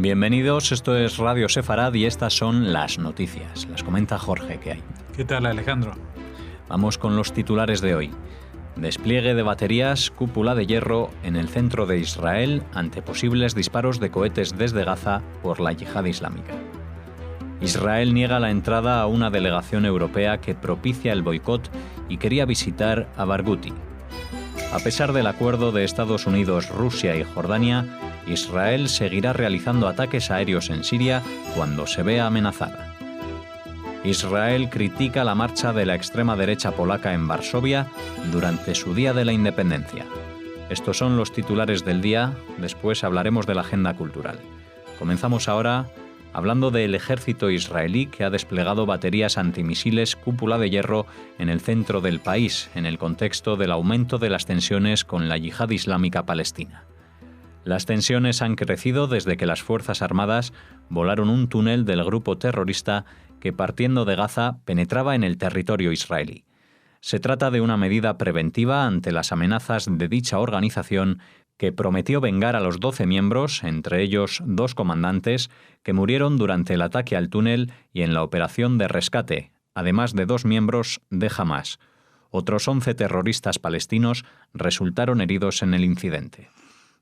Bienvenidos, esto es Radio Sefarad y estas son las noticias. Las comenta Jorge, ¿qué hay? ¿Qué tal, Alejandro? Vamos con los titulares de hoy. Despliegue de baterías, cúpula de hierro en el centro de Israel ante posibles disparos de cohetes desde Gaza por la yihad islámica. Israel niega la entrada a una delegación europea que propicia el boicot y quería visitar a Barghouti. A pesar del acuerdo de Estados Unidos, Rusia y Jordania, Israel seguirá realizando ataques aéreos en Siria cuando se vea amenazada. Israel critica la marcha de la extrema derecha polaca en Varsovia durante su Día de la Independencia. Estos son los titulares del día, después hablaremos de la agenda cultural. Comenzamos ahora hablando del ejército israelí que ha desplegado baterías antimisiles cúpula de hierro en el centro del país, en el contexto del aumento de las tensiones con la yihad islámica palestina. Las tensiones han crecido desde que las Fuerzas Armadas volaron un túnel del grupo terrorista que, partiendo de Gaza, penetraba en el territorio israelí. Se trata de una medida preventiva ante las amenazas de dicha organización que prometió vengar a los 12 miembros, entre ellos 2 comandantes, que murieron durante el ataque al túnel y en la operación de rescate, además de 2 miembros de Hamás. Otros 11 terroristas palestinos resultaron heridos en el incidente.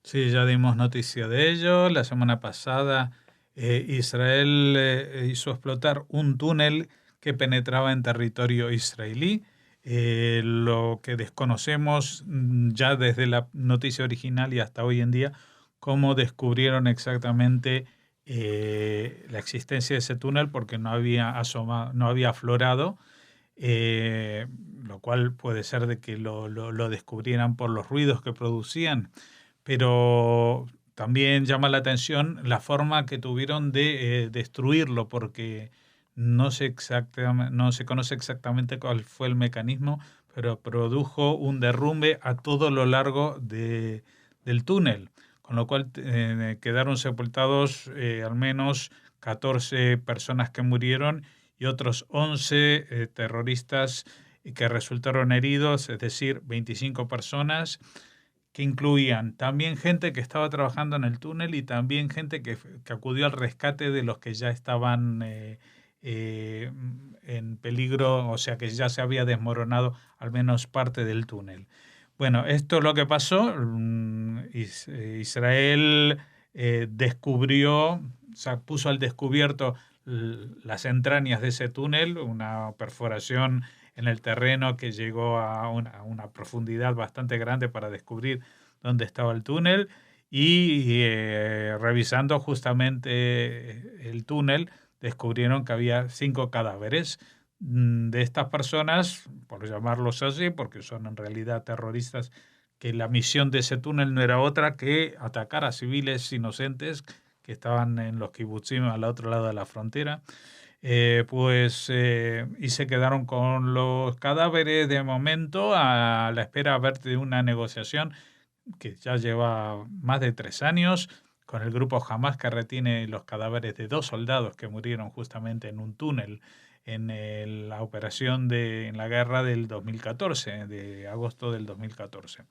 Sí, ya dimos noticia de ello. La semana pasada Israel hizo explotar un túnel que penetraba en territorio israelí. Lo que desconocemos ya desde la noticia original y hasta hoy en día, cómo descubrieron exactamente la existencia de ese túnel, porque no había aflorado, lo cual puede ser de que lo descubrieran por los ruidos que producían. Pero también llama la atención la forma que tuvieron de destruirlo, porque no se conoce exactamente cuál fue el mecanismo, pero produjo un derrumbe a todo lo largo del túnel, con lo cual quedaron sepultados al menos 14 personas que murieron y otros 11 terroristas que resultaron heridos, es decir, 25 personas, que incluían también gente que estaba trabajando en el túnel y también gente que acudió al rescate de los que ya estaban en peligro, o sea que ya se había desmoronado al menos parte del túnel. Bueno, esto es lo que pasó. Israel descubrió, o sea, puso al descubierto las entrañas de ese túnel, una perforación en el terreno que llegó a una profundidad bastante grande para descubrir dónde estaba el túnel, y revisando justamente el túnel descubrieron que había 5 cadáveres de estas personas, por llamarlos así, porque son en realidad terroristas, que la misión de ese túnel no era otra que atacar a civiles inocentes que estaban en los kibutzim al otro lado de la frontera. Y se quedaron con los cadáveres de momento a la espera a ver de una negociación que ya lleva más de 3 años con el grupo Hamás, que retiene los cadáveres de 2 soldados que murieron justamente en un túnel en la operación en la guerra del 2014, de agosto del 2014.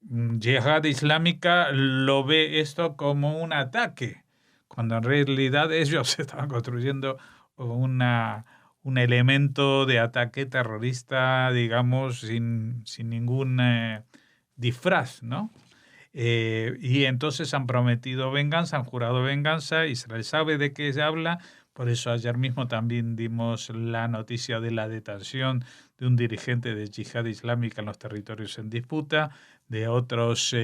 Yihad Islámica lo ve esto como un ataque, cuando en realidad ellos estaban construyendo un elemento de ataque terrorista, digamos, sin ningún disfraz, ¿no? Y entonces han prometido venganza, han jurado venganza. Israel sabe de qué se habla. Por eso ayer mismo también dimos la noticia de la detención de un dirigente de Yihad Islámica en los territorios en disputa, de otras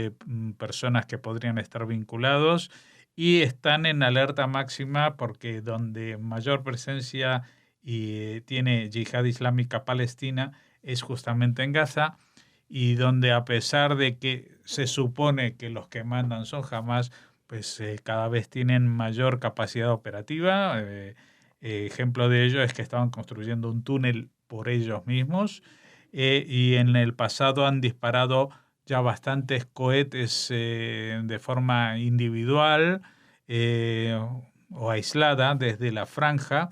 personas que podrían estar vinculados, y están en alerta máxima porque donde mayor presencia tiene Yihad Islámica Palestina es justamente en Gaza, y donde, a pesar de que se supone que los que mandan son Hamás, pues cada vez tienen mayor capacidad operativa. Ejemplo de ello es que estaban construyendo un túnel por ellos mismos, y en el pasado han disparado ya bastantes cohetes de forma individual o aislada desde la franja.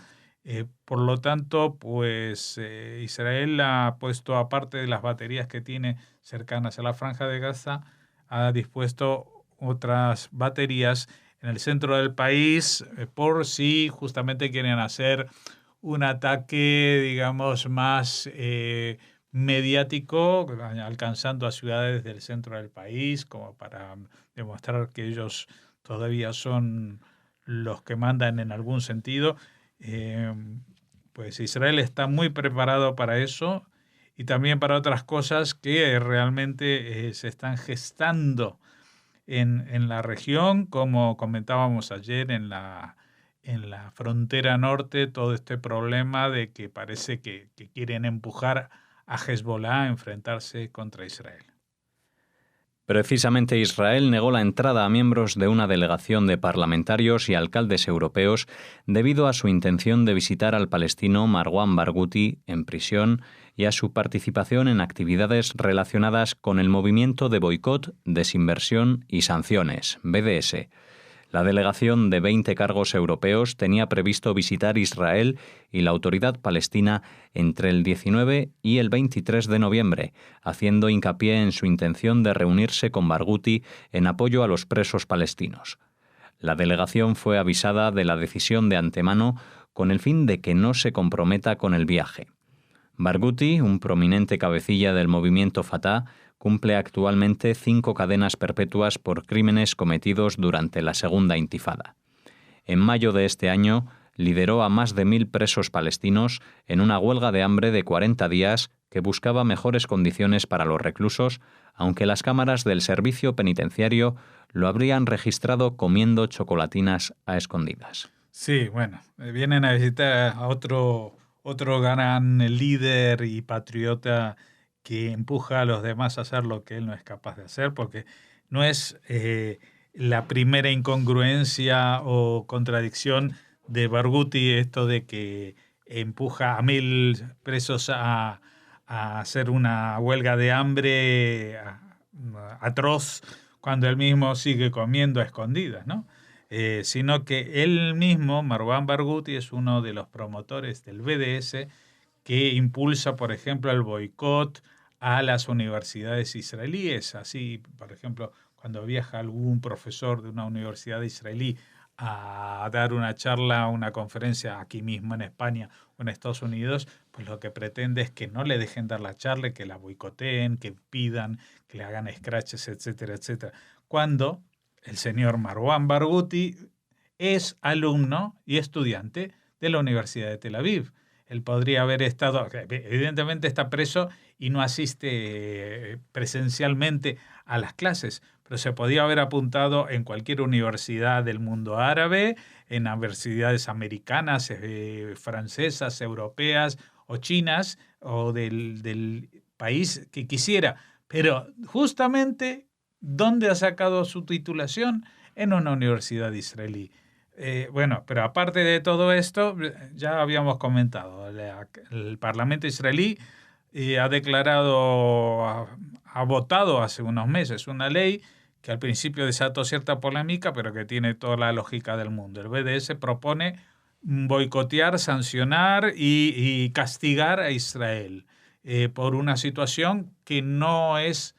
Por lo tanto, pues Israel ha puesto, aparte de las baterías que tiene cercanas a la franja de Gaza, ha dispuesto otras baterías en el centro del país por si justamente quieren hacer un ataque, digamos, más mediático, alcanzando a ciudades del centro del país, como para demostrar que ellos todavía son los que mandan en algún sentido. Eh, pues Israel está muy preparado para eso y también para otras cosas que realmente se están gestando en la región, como comentábamos ayer en la frontera norte, todo este problema de que parece que quieren empujar a Hezbollah a enfrentarse contra Israel. Precisamente Israel negó la entrada a miembros de una delegación de parlamentarios y alcaldes europeos debido a su intención de visitar al palestino Marwan Barghouti en prisión y a su participación en actividades relacionadas con el movimiento de boicot, desinversión y sanciones, BDS. La delegación de 20 cargos europeos tenía previsto visitar Israel y la autoridad palestina entre el 19 y el 23 de noviembre, haciendo hincapié en su intención de reunirse con Barghouti en apoyo a los presos palestinos. La delegación fue avisada de la decisión de antemano con el fin de que no se comprometa con el viaje. Barghouti, un prominente cabecilla del movimiento Fatah, cumple actualmente 5 cadenas perpetuas por crímenes cometidos durante la Segunda Intifada. En mayo de este año, lideró a más de 1.000 presos palestinos en una huelga de hambre de 40 días que buscaba mejores condiciones para los reclusos, aunque las cámaras del servicio penitenciario lo habrían registrado comiendo chocolatinas a escondidas. Sí, bueno, vienen a visitar a otro gran líder y patriota que empuja a los demás a hacer lo que él no es capaz de hacer, porque no es la primera incongruencia o contradicción de Barghouti esto de que empuja a 1.000 presos a hacer una huelga de hambre atroz cuando él mismo sigue comiendo a escondidas, ¿no? Sino que él mismo, Marwan Barghouti, es uno de los promotores del BDS que impulsa, por ejemplo, el boicot a las universidades israelíes. Así, por ejemplo, cuando viaja algún profesor de una universidad israelí a dar una charla, una conferencia aquí mismo en España o en Estados Unidos, pues lo que pretende es que no le dejen dar la charla, que la boicoteen, que pidan, que le hagan scratches, etcétera, etcétera. Cuando el señor Marwan Barghouti es alumno y estudiante de la Universidad de Tel Aviv. Él podría haber estado, evidentemente está preso y no asiste presencialmente a las clases, pero se podía haber apuntado en cualquier universidad del mundo árabe, en universidades americanas, francesas, europeas o chinas, o del país que quisiera. Pero justamente, ¿dónde ha sacado su titulación? En una universidad israelí. Bueno, pero aparte de todo esto, ya habíamos comentado, el Parlamento israelí ha declarado, ha votado hace unos meses una ley que al principio desató cierta polémica, pero que tiene toda la lógica del mundo. El BDS propone boicotear, sancionar y castigar a Israel por una situación que no es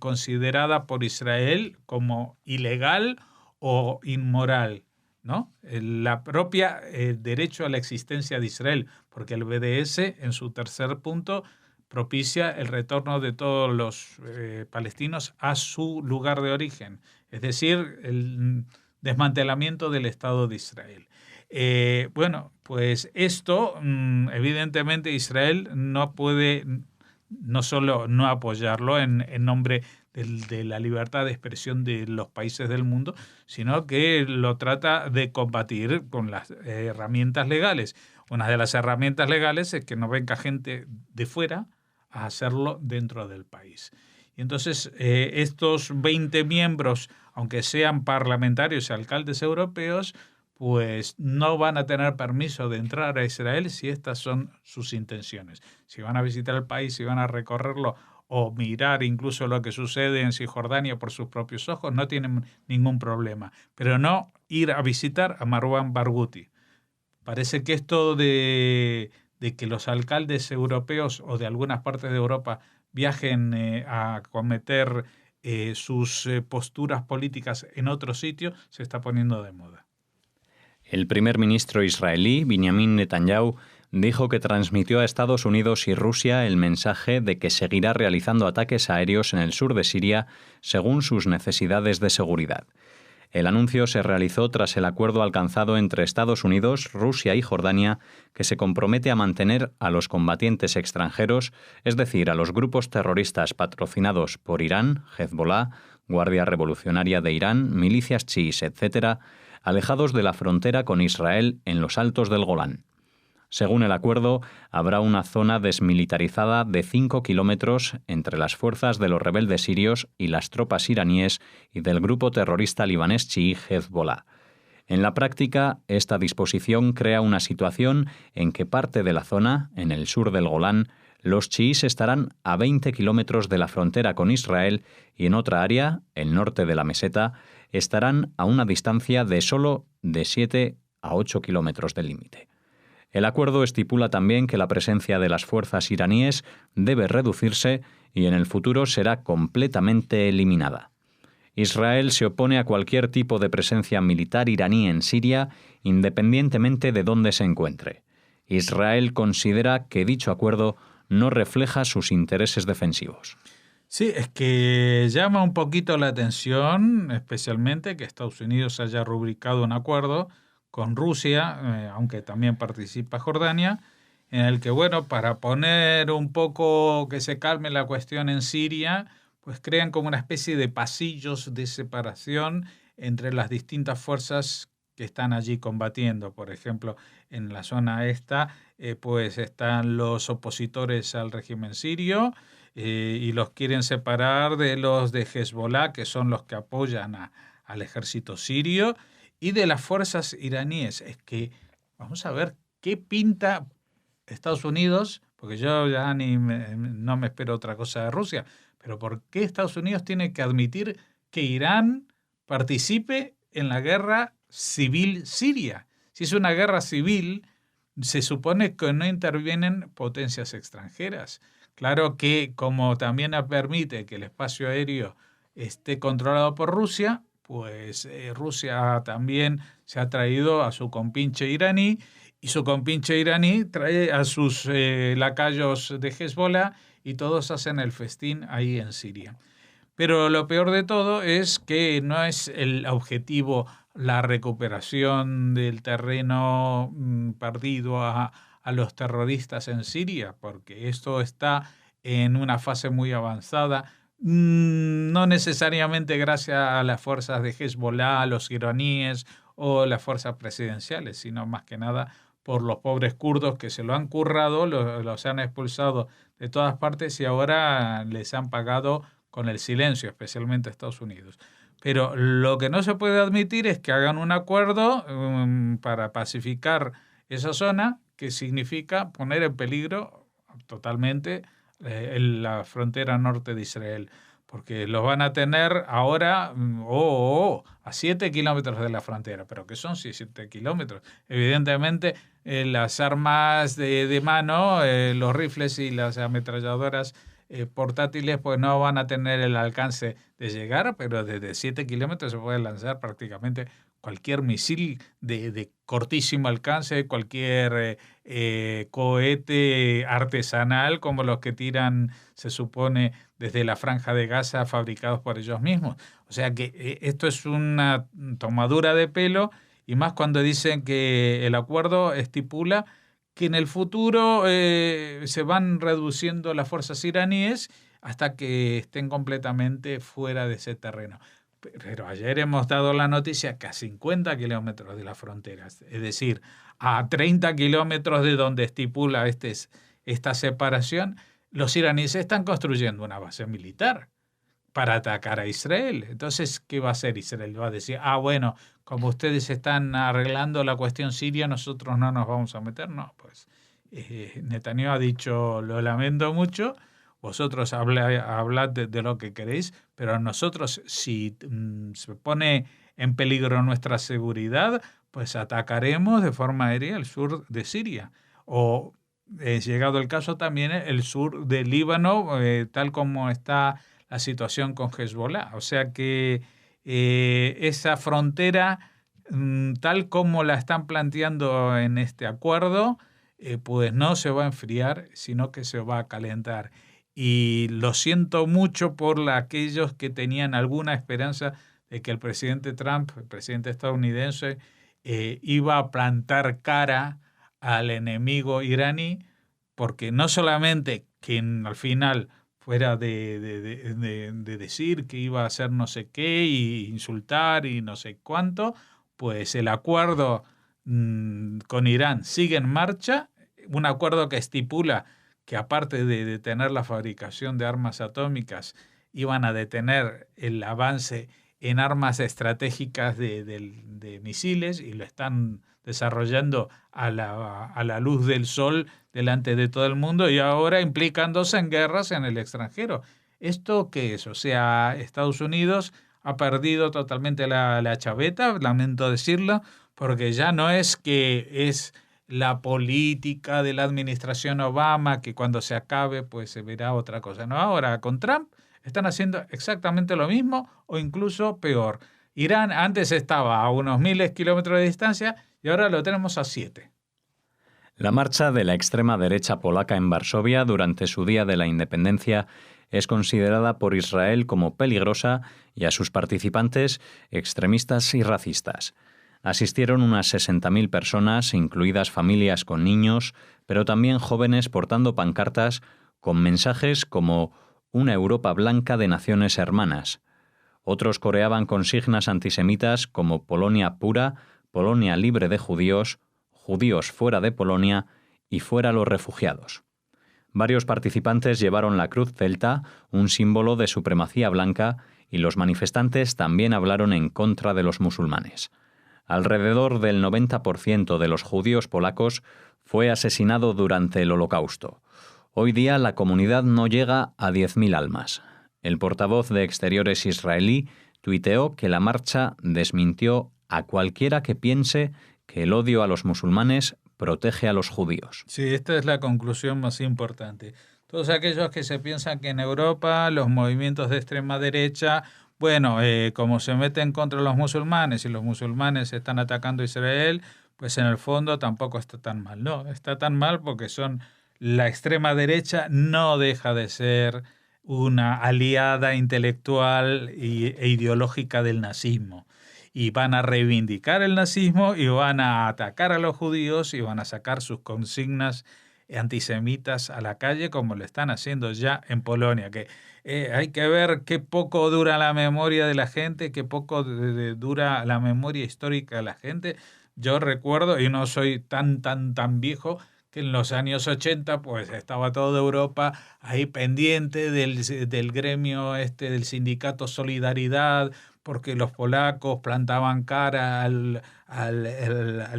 considerada por Israel como ilegal o inmoral, ¿no? La propia derecho a la existencia de Israel, porque el BDS en su tercer punto propicia el retorno de todos los palestinos a su lugar de origen, es decir, el desmantelamiento del Estado de Israel. Bueno, pues esto evidentemente Israel no puede no solo no apoyarlo en nombre de la libertad de expresión de los países del mundo, sino que lo trata de combatir con las herramientas legales. Una de las herramientas legales es que no venga gente de fuera a hacerlo dentro del país. Y entonces estos 20 miembros, aunque sean parlamentarios y alcaldes europeos, pues no van a tener permiso de entrar a Israel si estas son sus intenciones. Si van a visitar el país, si van a recorrerlo o mirar incluso lo que sucede en Cisjordania por sus propios ojos, no tienen ningún problema. Pero no ir a visitar a Marwan Barghouti. Parece que esto de que los alcaldes europeos o de algunas partes de Europa viajen a cometer sus posturas políticas en otro sitio, se está poniendo de moda. El primer ministro israelí, Benjamin Netanyahu, dijo que transmitió a Estados Unidos y Rusia el mensaje de que seguirá realizando ataques aéreos en el sur de Siria según sus necesidades de seguridad. El anuncio se realizó tras el acuerdo alcanzado entre Estados Unidos, Rusia y Jordania, que se compromete a mantener a los combatientes extranjeros, es decir, a los grupos terroristas patrocinados por Irán, Hezbollah, Guardia Revolucionaria de Irán, milicias chiíes, etc., alejados de la frontera con Israel en los altos del Golán. Según el acuerdo, habrá una zona desmilitarizada de 5 kilómetros entre las fuerzas de los rebeldes sirios y las tropas iraníes y del grupo terrorista libanés chií Hezbollah. En la práctica, esta disposición crea una situación en que parte de la zona, en el sur del Golán, los chiíes estarán a 20 kilómetros de la frontera con Israel y en otra área, el norte de la meseta, estarán a una distancia de solo de 7 a 8 kilómetros del límite. El acuerdo estipula también que la presencia de las fuerzas iraníes debe reducirse y en el futuro será completamente eliminada. Israel se opone a cualquier tipo de presencia militar iraní en Siria, independientemente de dónde se encuentre. Israel considera que dicho acuerdo no refleja sus intereses defensivos. Sí, es que llama un poquito la atención, especialmente que Estados Unidos haya rubricado un acuerdo con Rusia, aunque también participa Jordania, en el que, bueno, para poner un poco que se calme la cuestión en Siria, pues crean como una especie de pasillos de separación entre las distintas fuerzas que están allí combatiendo. Por ejemplo, en la zona esta, pues están los opositores al régimen sirio y los quieren separar de los de Hezbollah, que son los que apoyan al ejército sirio, y de las fuerzas iraníes. Es que vamos a ver qué pinta Estados Unidos, porque yo ya no me espero otra cosa de Rusia, pero ¿por qué Estados Unidos tiene que admitir que Irán participe en la guerra civil siria? Si es una guerra civil, se supone que no intervienen potencias extranjeras. Claro que como también permite que el espacio aéreo esté controlado por Rusia, pues Rusia también se ha traído a su compinche iraní y su compinche iraní trae a sus lacayos de Hezbollah y todos hacen el festín ahí en Siria. Pero lo peor de todo es que no es el objetivo la recuperación del terreno perdido a los terroristas en Siria, porque esto está en una fase muy avanzada, no necesariamente gracias a las fuerzas de Hezbollah, los iraníes o las fuerzas presidenciales, sino más que nada por los pobres kurdos que se lo han currado, los han expulsado de todas partes y ahora les han pagado con el silencio, especialmente Estados Unidos. Pero lo que no se puede admitir es que hagan un acuerdo para pacificar esa zona, que significa poner en peligro totalmente la frontera norte de Israel, porque los van a tener ahora a 7 kilómetros de la frontera. ¿Pero qué son 7 kilómetros? Evidentemente las armas de mano, los rifles y las ametralladoras portátiles pues no van a tener el alcance de llegar, pero desde 7 kilómetros se puede lanzar prácticamente cualquier misil de cortísimo alcance, cualquier cohete artesanal como los que tiran, se supone, desde la Franja de Gaza fabricados por ellos mismos. O sea que esto es una tomadura de pelo, y más cuando dicen que el acuerdo estipula que en el futuro se van reduciendo las fuerzas iraníes hasta que estén completamente fuera de ese terreno. Pero ayer hemos dado la noticia que a 50 kilómetros de las fronteras, es decir, a 30 kilómetros de donde estipula esta separación, los iraníes están construyendo una base militar para atacar a Israel. Entonces, ¿qué va a hacer Israel? Va a decir, bueno, como ustedes están arreglando la cuestión siria, nosotros no nos vamos a meter. No, pues Netanyahu ha dicho, lo lamento mucho, vosotros hablad de lo que queréis, pero nosotros, si se pone en peligro nuestra seguridad, pues atacaremos de forma aérea el sur de Siria. O, llegado el caso, también el sur del Líbano, tal como está la situación con Hezbollah. O sea que esa frontera, tal como la están planteando en este acuerdo, pues no se va a enfriar, sino que se va a calentar. Y lo siento mucho por aquellos que tenían alguna esperanza de que el presidente Trump, el presidente estadounidense, iba a plantar cara al enemigo iraní, porque no solamente quien al final fuera de decir que iba a hacer no sé qué y insultar y no sé cuánto, pues el acuerdo con Irán sigue en marcha, un acuerdo que estipula que aparte de detener la fabricación de armas atómicas, iban a detener el avance en armas estratégicas de misiles, y lo están desarrollando a la luz del sol delante de todo el mundo, y ahora implicándose en guerras en el extranjero. ¿Esto qué es? O sea, Estados Unidos ha perdido totalmente la chaveta, lamento decirlo, porque ya no es que es la política de la administración Obama, que cuando se acabe pues se verá otra cosa. No, ahora con Trump están haciendo exactamente lo mismo o incluso peor. Irán antes estaba a unos miles de kilómetros de distancia y ahora lo tenemos a 7. La marcha de la extrema derecha polaca en Varsovia durante su Día de la Independencia es considerada por Israel como peligrosa y a sus participantes extremistas y racistas. Asistieron unas 60.000 personas, incluidas familias con niños, pero también jóvenes portando pancartas con mensajes como «Una Europa blanca de naciones hermanas». Otros coreaban consignas antisemitas como «Polonia pura», «Polonia libre de judíos», «Judíos fuera de Polonia» y «Fuera los refugiados». Varios participantes llevaron la cruz celta, un símbolo de supremacía blanca, y los manifestantes también hablaron en contra de los musulmanes. Alrededor del 90% de los judíos polacos fue asesinado durante el Holocausto. Hoy día la comunidad no llega a 10.000 almas. El portavoz de Exteriores israelí tuiteó que la marcha desmintió a cualquiera que piense que el odio a los musulmanes protege a los judíos. Sí, esta es la conclusión más importante. Todos aquellos que se piensan que en Europa los movimientos de extrema derecha, bueno, como se meten contra los musulmanes y los musulmanes están atacando a Israel, pues en el fondo tampoco está tan mal. No, está tan mal porque la extrema derecha no deja de ser una aliada intelectual e ideológica del nazismo. Y van a reivindicar el nazismo y van a atacar a los judíos y van a sacar sus consignas antisemitas a la calle, como lo están haciendo ya en Polonia, que hay que ver qué poco dura la memoria de la gente, qué poco dura la memoria histórica de la gente. Yo recuerdo, y no soy tan viejo, que en los años 80 pues estaba toda Europa ahí pendiente del gremio del sindicato Solidaridad, porque los polacos plantaban cara al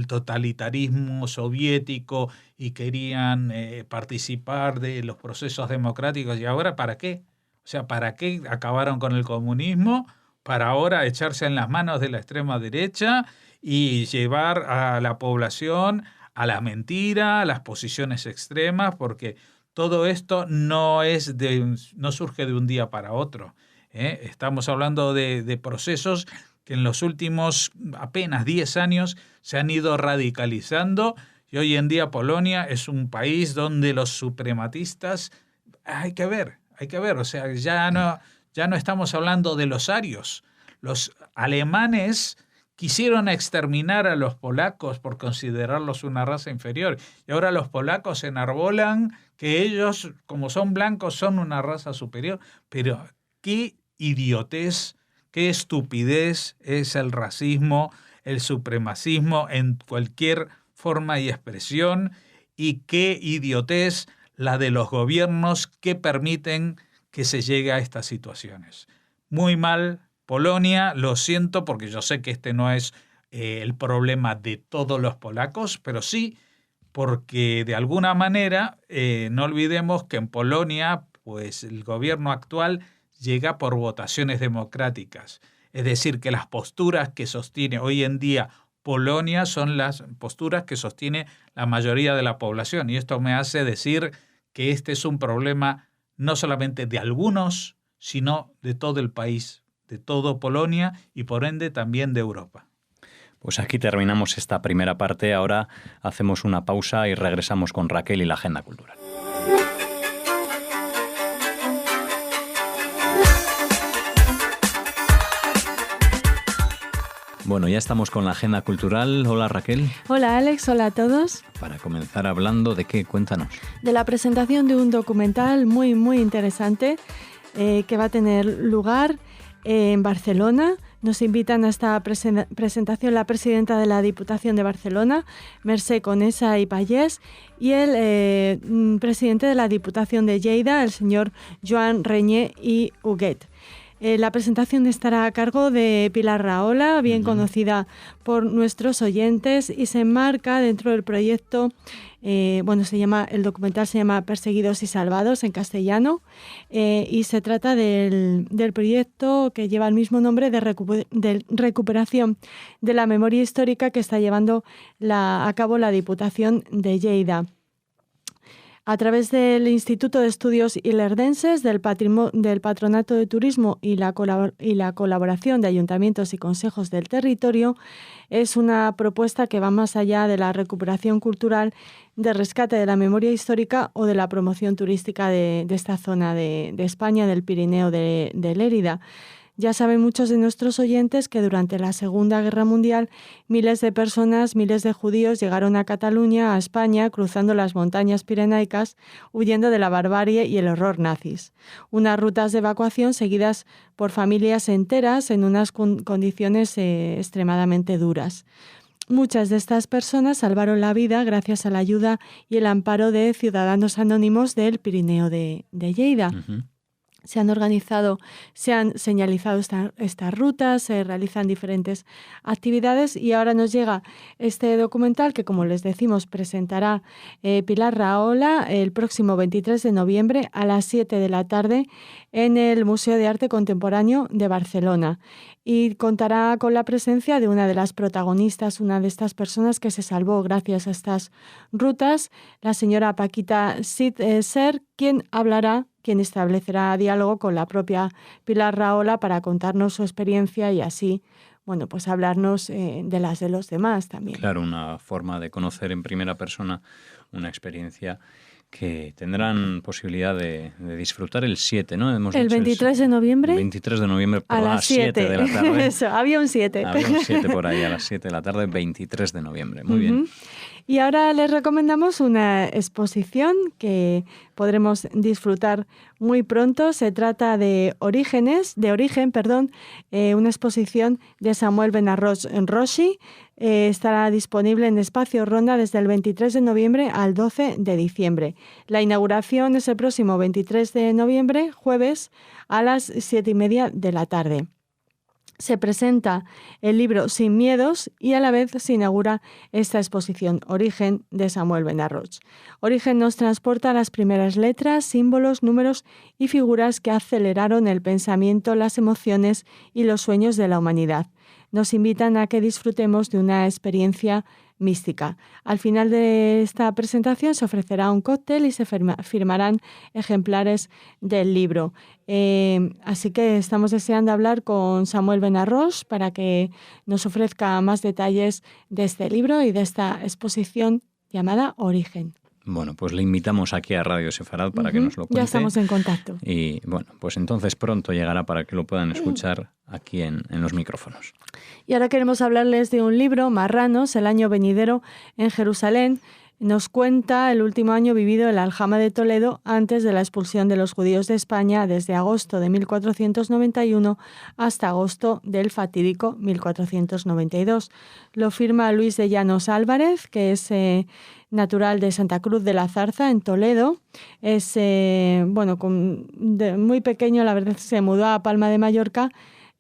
totalitarismo soviético y querían participar de los procesos democráticos. ¿Y ahora para qué? O sea, ¿para qué acabaron con el comunismo? Para ahora echarse en las manos de la extrema derecha y llevar a la población a la mentira, a las posiciones extremas, porque todo esto no surge de un día para otro. Estamos hablando de procesos que en los últimos apenas 10 años se han ido radicalizando, y hoy en día Polonia es un país donde los suprematistas, hay que ver, o sea, ya no estamos hablando de los arios. Los alemanes quisieron exterminar a los polacos por considerarlos una raza inferior, y ahora los polacos enarbolan que ellos, como son blancos, son una raza superior. Pero qué idiotez, qué estupidez es el racismo, el supremacismo en cualquier forma y expresión, y qué idiotez la de los gobiernos que permiten que se llegue a estas situaciones. Muy mal, Polonia, lo siento, porque yo sé que este no es el problema de todos los polacos, pero sí porque de alguna manera no olvidemos que en Polonia pues el gobierno actual llega por votaciones democráticas. Es decir, que las posturas que sostiene hoy en día Polonia son las posturas que sostiene la mayoría de la población. Y esto me hace decir que este es un problema no solamente de algunos, sino de todo el país, de todo Polonia y por ende también de Europa. Pues aquí terminamos esta primera parte. Ahora hacemos una pausa y regresamos con Raquel y la Agenda Cultural. Bueno, ya estamos con la Agenda Cultural. Hola, Raquel. Hola, Alex. Hola a todos. Para comenzar hablando de qué, cuéntanos. De la presentación de un documental muy, muy interesante que va a tener lugar en Barcelona. Nos invitan a esta presentación la presidenta de la Diputación de Barcelona, Mercè Conesa i Pallés, y el presidente de la Diputación de Lleida, el señor Joan Reñé i Huguet. La presentación estará a cargo de Pilar Rahola, bien conocida por nuestros oyentes, y se enmarca dentro del proyecto, el documental se llama Perseguidos y Salvados en castellano, y se trata del proyecto que lleva el mismo nombre de recuperación de la memoria histórica que está llevando a cabo la Diputación de Lleida. A través del Instituto de Estudios Ilerdenses, del Patronato de Turismo y la colaboración de ayuntamientos y consejos del territorio, es una propuesta que va más allá de la recuperación cultural, de rescate de la memoria histórica o de la promoción turística de esta zona de España, del Pirineo de Lérida. Ya saben muchos de nuestros oyentes que durante la Segunda Guerra Mundial miles de personas, miles de judíos llegaron a Cataluña, a España, cruzando las montañas pirenaicas, huyendo de la barbarie y el horror nazis. Unas rutas de evacuación seguidas por familias enteras en unas condiciones extremadamente duras. Muchas de estas personas salvaron la vida gracias a la ayuda y el amparo de ciudadanos anónimos del Pirineo de Lleida. Uh-huh. Se han organizado, se han señalizado estas rutas, se realizan diferentes actividades y ahora nos llega este documental que, como les decimos, presentará Pilar Rahola el próximo 23 de noviembre a las 7 de la tarde en el Museo de Arte Contemporáneo de Barcelona. Y contará con la presencia de una de las protagonistas, una de estas personas que se salvó gracias a estas rutas, la señora Paquita Cid-Ser, quien establecerá diálogo con la propia Pilar Rahola para contarnos su experiencia y así, pues hablarnos de las de los demás también. Claro, una forma de conocer en primera persona una experiencia que tendrán posibilidad de disfrutar el 7, ¿no? El 23 de noviembre. El 23 de noviembre a las 7 de la tarde. Eso, había un 7. Había un 7 por ahí, a las 7 de la tarde, 23 de noviembre. Muy bien. Y ahora les recomendamos una exposición que podremos disfrutar muy pronto. Se trata de Origen, una exposición de Samuel Benarroch Rossi. Estará disponible en Espacio Ronda desde el 23 de noviembre al 12 de diciembre. La inauguración es el próximo 23 de noviembre, jueves, a las 7:30 de la tarde. Se presenta el libro Sin Miedos y a la vez se inaugura esta exposición, Origen, de Samuel Benarroch. Origen nos transporta a las primeras letras, símbolos, números y figuras que aceleraron el pensamiento, las emociones y los sueños de la humanidad. Nos invitan a que disfrutemos de una experiencia mística. Al final de esta presentación se ofrecerá un cóctel y se firmarán ejemplares del libro. Así que estamos deseando hablar con Samuel Benarroch para que nos ofrezca más detalles de este libro y de esta exposición llamada Origen. Bueno, pues le invitamos aquí a Radio Sefarad para que nos lo cuente. Ya estamos en contacto. Y bueno, pues entonces pronto llegará para que lo puedan escuchar aquí en los micrófonos. Y ahora queremos hablarles de un libro, Marranos, el año venidero en Jerusalén. Nos cuenta el último año vivido en la aljama de Toledo antes de la expulsión de los judíos de España desde agosto de 1491 hasta agosto del fatídico 1492. Lo firma Luis de Llanos Álvarez, que es natural de Santa Cruz de la Zarza, en Toledo. Es muy pequeño, la verdad, se mudó a Palma de Mallorca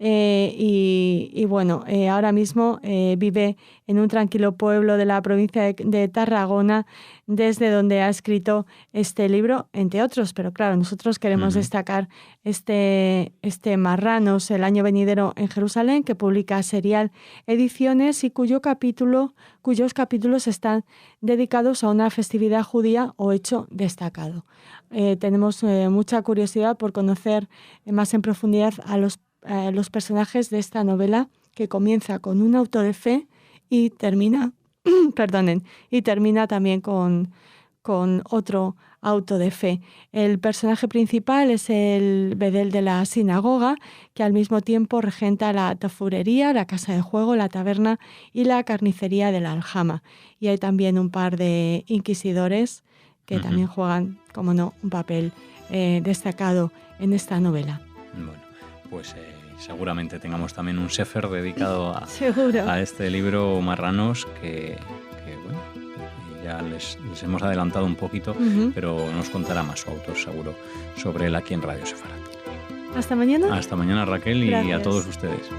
y bueno, ahora mismo vive en un tranquilo pueblo de la provincia de Tarragona, desde donde ha escrito este libro, entre otros, pero claro, nosotros queremos destacar este Marranos, el año venidero en Jerusalén, que publica Serial Ediciones y cuyos capítulos están dedicados a una festividad judía o hecho destacado. Tenemos mucha curiosidad por conocer más en profundidad a los personajes de esta novela, que comienza con un auto de fe y termina también con otro auto de fe. El personaje principal es el bedel de la sinagoga, que al mismo tiempo regenta la tafurería, la casa de juego, la taberna y la carnicería de la aljama. Y hay también un par de inquisidores que también juegan, como no, un papel destacado en esta novela. Bueno, pues seguramente tengamos también un sefer dedicado Seguro. a este libro Marranos, que bueno, ya les hemos adelantado un poquito, pero nos contará más su autor seguro sobre él aquí en Radio Sefarat. Hasta mañana. Hasta mañana, Raquel, y Gracias. a todos ustedes.